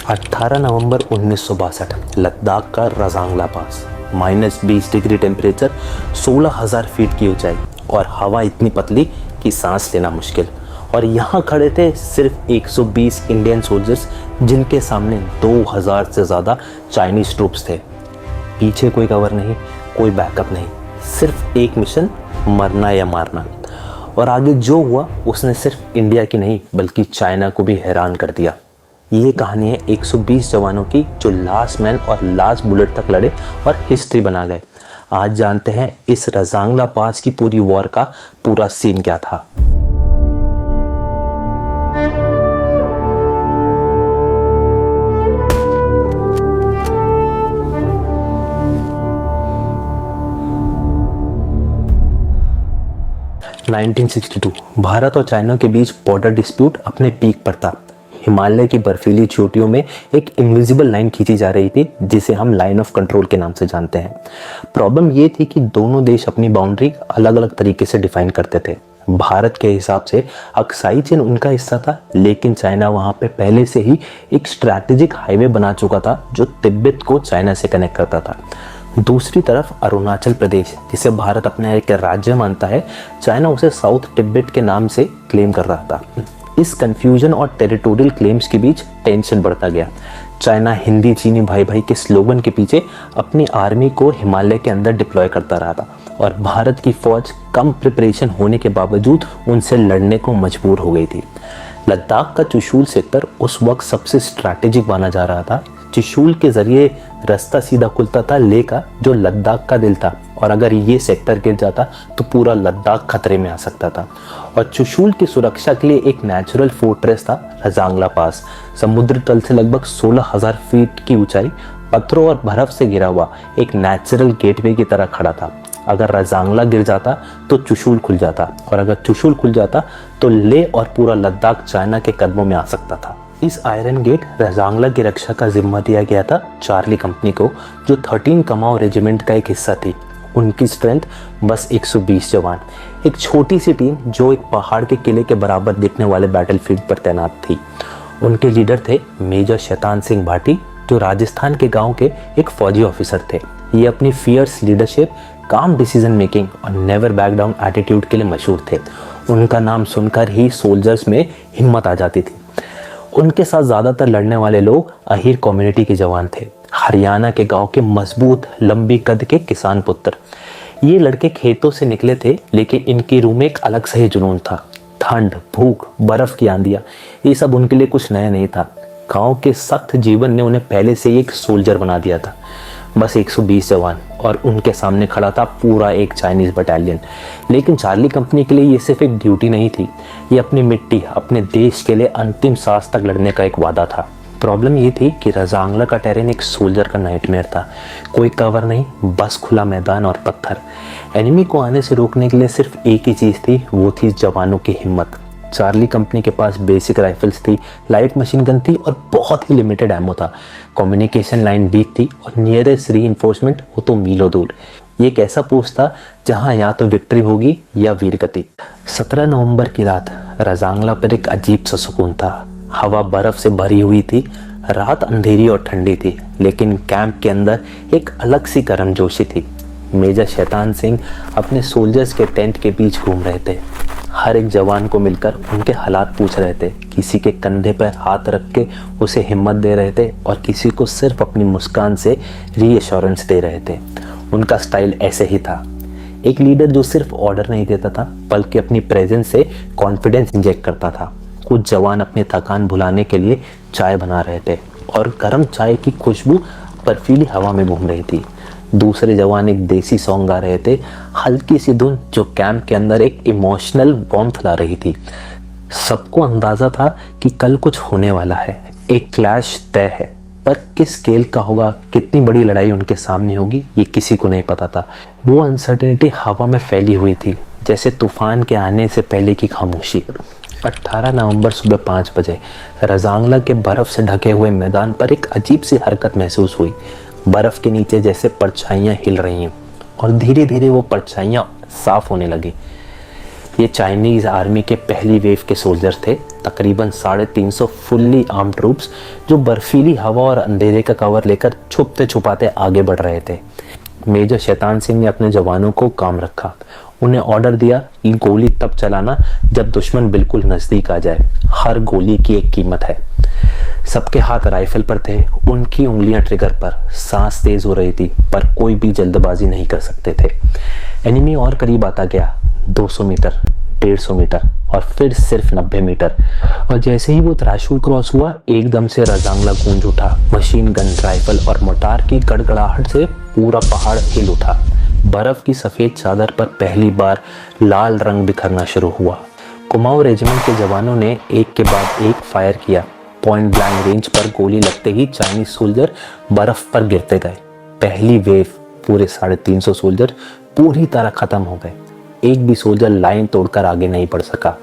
18 नवंबर 1962 लद्दाख का रजांगला पास, -20 degree temperature, 16,000 feet की ऊंचाई और हवा इतनी पतली कि सांस लेना मुश्किल। और यहाँ खड़े थे सिर्फ 120 इंडियन सोल्जर्स, जिनके सामने 2000 से ज़्यादा चाइनीज ट्रूप्स थे। पीछे कोई कवर नहीं, कोई बैकअप नहीं, सिर्फ एक मिशन, मरना या मारना। और आगे जो हुआ उसने सिर्फ इंडिया की नहीं बल्कि चाइना को भी हैरान कर दिया। ये कहानी है 120 जवानों की जो लास्ट मैन और लास्ट बुलेट तक लड़े और हिस्ट्री बना गए। आज जानते हैं इस रजांगला पास की पूरी वॉर का पूरा सीन क्या था। भारत और चाइना के बीच बॉर्डर डिस्प्यूट अपने पीक पर था। हिमालय की बर्फीली चोटियों में एक इनविजिबल लाइन खींची जा रही थी जिसे हम लाइन ऑफ कंट्रोल के नाम से जानते हैं। प्रॉब्लम ये थी कि दोनों देश अपनी बाउंड्री अलग अलग तरीके से डिफाइन करते थे। भारत के हिसाब से अक्साई चीन उनका हिस्सा था, लेकिन चाइना वहां पे पहले से ही एक स्ट्रैटेजिक हाईवे बना चुका था जो तिब्बत को चाइना से कनेक्ट करता था। दूसरी तरफ अरुणाचल प्रदेश, जिसे भारत अपना एक राज्य मानता है, चाइना उसे साउथ तिब्बत के नाम से क्लेम कर रहा था। इस कंफ्यूजन और टेरिटोरियल क्लेम्स के बीच टेंशन बढ़ता गया। चाइना हिंदी चीनी भाई भाई के स्लोगन के पीछे अपनी आर्मी को हिमालय के अंदर डिप्लॉय करता रहा था और भारत की फौज कम प्रिपरेशन होने के बावजूद उनसे लड़ने को मजबूर हो गई थी। लद्दाख का चुशूल सेक्टर उस वक्त सबसे स्ट्रैटेजिक माना जा रहा था। चुशूल के जरिए रास्ता सीधा खुलता था लेह का, जो लद्दाख का दिल था, और अगर ये सेक्टर गिर जाता तो पूरा लद्दाख खतरे में आ सकता था। और चुशूल की सुरक्षा के लिए एक नेचुरल फोर्ट्रेस था रजांगला पास। समुद्र तल से लगभग 16,000 फीट की ऊंचाई, पत्थरों और बर्फ से घिरा हुआ एक नेचुरल गेटवे की तरह खड़ा था। अगर रजांगला गिर जाता तो चुशूल खुल जाता, और अगर चुशूल खुल जाता तो लेह और पूरा लद्दाख चाइना के कदमों में आ सकता था। इस आयरन गेट रजांगला की रक्षा का जिम्मा दिया गया था चार्ली कंपनी को, जो 13 कमाओ रेजिमेंट का एक हिस्सा थी। उनकी स्ट्रेंथ बस 120 जवान, एक छोटी सी टीम जो एक पहाड़ के किले के बराबर दिखने वाले बैटलफील्ड पर तैनात थी। उनके लीडर थे मेजर शैतान सिंह भाटी, जो राजस्थान के गांव के एक फौजी ऑफिसर थे। ये अपनी फियर्स लीडरशिप, काम डिसीजन मेकिंग और नेवर बैक डाउन एटीट्यूड के लिए मशहूर थे। उनका नाम सुनकर ही सोल्जर्स में हिम्मत आ जाती थी। उनके साथ ज़्यादातर लड़ने वाले लोग अहीर कम्युनिटी के जवान थे, हरियाणा के गांव के मजबूत लंबी कद के किसान पुत्र। ये लड़के खेतों से निकले थे, लेकिन इनकी रूह में एक अलग सा ही जुनून था। ठंड, भूख, बर्फ की आंधियाँ, ये सब उनके लिए कुछ नया नहीं था। गांव के सख्त जीवन ने उन्हें पहले से ही एक सोल्जर बना दिया था। बस 120 जवान और उनके सामने खड़ा था पूरा एक चाइनीज बटालियन। लेकिन चार्ली कंपनी के लिए ये सिर्फ एक ड्यूटी नहीं थी, ये अपनी मिट्टी, अपने देश के लिए अंतिम सांस तक लड़ने का एक वादा था। प्रॉब्लम ये थी कि रजांगला का टेरेन एक सोल्जर का नाइटमेयर था। कोई कवर नहीं, बस खुला मैदान और पत्थर। एनिमी को आने से रोकने के लिए सिर्फ एक ही चीज़ थी, वो थी जवानों की हिम्मत। चार्ली कंपनी के पास बेसिक राइफल्स थी, लाइट मशीन गन थी और बहुत ही लिमिटेड एमो था। कम्युनिकेशन लाइन वीक थी और नियरेस्ट रीइंफोर्समेंट वो तो मीलों दूर। ये एक ऐसा पोस्ट था जहां या तो विक्ट्री होगी या वीरगति। 17 नवंबर की रात रजांगला पर एक अजीब सा सुकून था। हवा बर्फ से भरी हुई थी, रात अंधेरी और ठंडी थी, लेकिन कैंप के अंदर एक अलग सी गर्मजोशी थी। मेजर शैतान सिंह अपने सोल्जर्स के टेंट के बीच घूम रहे थे। हर एक जवान को मिलकर उनके हालात पूछ रहे थे, किसी के कंधे पर हाथ रख के उसे हिम्मत दे रहे थे और किसी को सिर्फ अपनी मुस्कान से रीअश्योरेंस दे रहे थे। उनका स्टाइल ऐसे ही था, एक लीडर जो सिर्फ ऑर्डर नहीं देता था बल्कि अपनी प्रेजेंस से कॉन्फिडेंस इंजेक्ट करता था। कुछ जवान अपनी थकान भुलाने के लिए चाय बना रहे थे और गर्म चाय की खुशबू बर्फीली हवा में घूम रही थी। दूसरे जवान एक देसी सॉन्ग गा रहे थे, हल्की सी धुन जो कैंप के अंदर एक इमोशनल वार्मथ ला रही थी। सबको अंदाजा था कि कल कुछ होने वाला है, एक क्लैश तय है, पर किस स्केल का होगा, कितनी बड़ी लड़ाई उनके सामने होगी, ये किसी को नहीं पता था। वो अनसर्टेनिटी हवा में फैली हुई थी, जैसे तूफान के आने से पहले की खामोशी। 18 नवंबर सुबह 5 बजे रजांगला के बर्फ से ढके हुए मैदान पर एक अजीब सी हरकत महसूस हुई। बर्फ के नीचे जैसे परछाइयाँ हिल रही हैं और धीरे धीरे वो परछाइयाँ साफ होने लगी। ये चाइनीज़ आर्मी के पहली वेव के सोल्जर्स थे, तकरीबन 350 फुल्ली आर्म ट्रूप्स जो बर्फीली हवा और अंधेरे का कवर लेकर छुपते छुपाते आगे बढ़ रहे थे। मेजर शैतान सिंह ने अपने जवानों को काम रखा। उन्हें ऑर्डर दिया कि गोली तब चलाना जब दुश्मन बिल्कुल नज़दीक आ जाए। हर गोली की एक कीमत है। सबके हाथ राइफल पर थे, उनकी उंगलियां ट्रिगर पर। सांस तेज हो रही थी, पर कोई भी जल्दबाजी नहीं कर सकते थे। एनिमी और करीब आता गया, 200 मीटर, 150 मीटर और फिर सिर्फ 90 मीटर। और जैसे ही वो थ्रेशोल्ड क्रॉस हुआ, एकदम से रजांगला गूंज उठा। मशीन गन, राइफल और मोटार की गड़गड़ाहट से पूरा पहाड़ हिल उठा। बर्फ की सफेद चादर पर पहली बार लाल रंग बिखरना शुरू हुआ। कुमाऊं रेजिमेंट के जवानों ने एक के बाद एक फायर किया। पॉइंट ब्लैंक रेंज पर गोली लगते ही चाइनीज सोल्जर बर्फ पर गिरते गए। पहली वेव, पूरे 350 सोल्जर पूरी तरह खत्म हो गए। एक भी सोल्जर लाइन तोड़कर आगे नहीं बढ़ सका।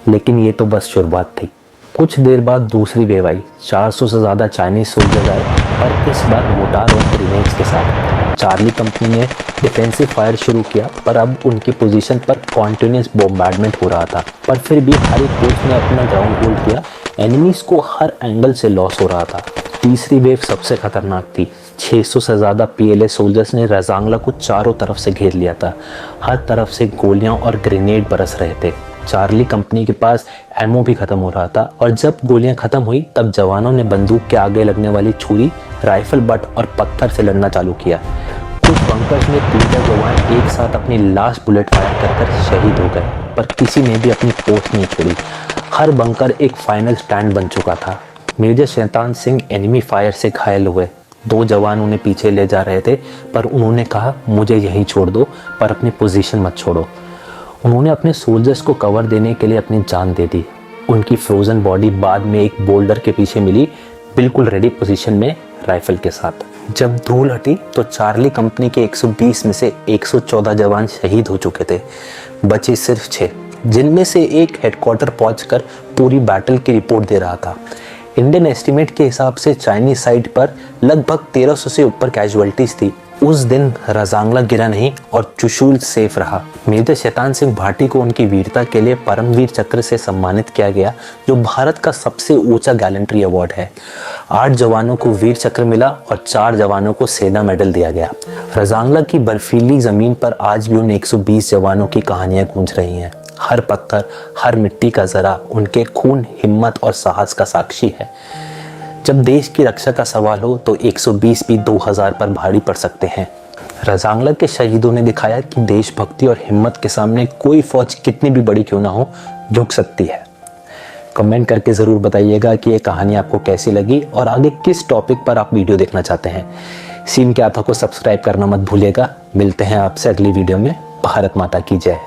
लेकिन ये तो बस शुरुआत थी। कुछ देर बाद दूसरी वेव आई। 400 से ज़्यादा चाइनीज सोल्जर आए, और इस बार मोटार और ग्रेनेड्स के साथ। चार्ली कंपनी ने डिफेंसिव फायर शुरू किया, पर अब उनकी पोजीशन पर कॉन्टिन्यूस बॉम्बार्डमेंट हो रहा था। पर फिर भी हर एक फोर्स ने अपना ग्राउंड होल्ड किया। एनिमीज को हर एंगल से लॉस हो रहा था। तीसरी वेव सबसे खतरनाक थी। 600 से ज़्यादा पीएलए सोल्जर्स ने रजांगला को चारों तरफ से घेर लिया था। हर तरफ से गोलियां और ग्रेनेड बरस रहे थे। चार्ली कंपनी के पास एमओ भी खत्म हो रहा था, और जब गोलियां खत्म हुई तब जवानों ने बंदूक के आगे लगने वाली छुरी, राइफल बट और पत्थर से लड़ना चालू किया। कुछ बंकर्स में 3 जवान एक साथ अपनी लास्ट बुलेट फायर कर शहीद हो गए, पर किसी ने भी अपनी पोस्ट नहीं छोड़ी। हर बंकर एक फाइनल स्टैंड बन चुका था। Major Shaitan Singh enemy fire से घायल हुए। 2 जवान उन्हें पीछे ले जा रहे थे, पर उन्होंने कहा, मुझे यहीं छोड़ दो, पर अपनी पोजीशन मत छोड़ो। उन्होंने अपने सोल्जर्स को कवर देने के लिए अपनी जान दे दी। उनकी फ्रोजन बॉडी बाद में एक बोल्डर के पीछे मिली, बिल्कुल रेडी पोजीशन में राइफल के साथ। जब धूल हटी तो चार्ली कंपनी के 120 में से 114 जवान शहीद हो चुके थे। बचे सिर्फ 6, जिनमें से एक हेडक्वार्टर पहुंचकर पूरी बैटल की रिपोर्ट दे रहा था। इंडियन एस्टीमेट के हिसाब से चाइनीज साइड पर लगभग 1300 से ऊपर कैजुअलिटीज थी। उस दिन रजांगला गिरा नहीं और चुशूल सेफ रहा। मेजर शैतान सिंह भाटी को उनकी वीरता के लिए परमवीर चक्र से सम्मानित किया गया, जो भारत का सबसे ऊंचा गैलेंट्री अवार्ड है। 8 जवानों को वीर चक्र मिला और 4 जवानों को सेना मेडल दिया गया। रजांगला की बर्फीली जमीन पर आज भी उन 120 जवानों की कहानियां गूंज रही हैं। हर पत्थर, हर मिट्टी का जरा उनके खून, हिम्मत और साहस का साक्षी है। जब देश की रक्षा का सवाल हो तो 120 भी 2000 पर भारी पड़ सकते हैं। रजांगला के शहीदों ने दिखाया कि देशभक्ति और हिम्मत के सामने कोई फौज कितनी भी बड़ी क्यों ना हो, झुक सकती है। कमेंट करके ज़रूर बताइएगा कि ये कहानी आपको कैसी लगी और आगे किस टॉपिक पर आप वीडियो देखना चाहते हैं। सीन के आथा को सब्सक्राइब करना मत भूलिएगा। मिलते हैं आपसे अगली वीडियो में। भारत माता की जय।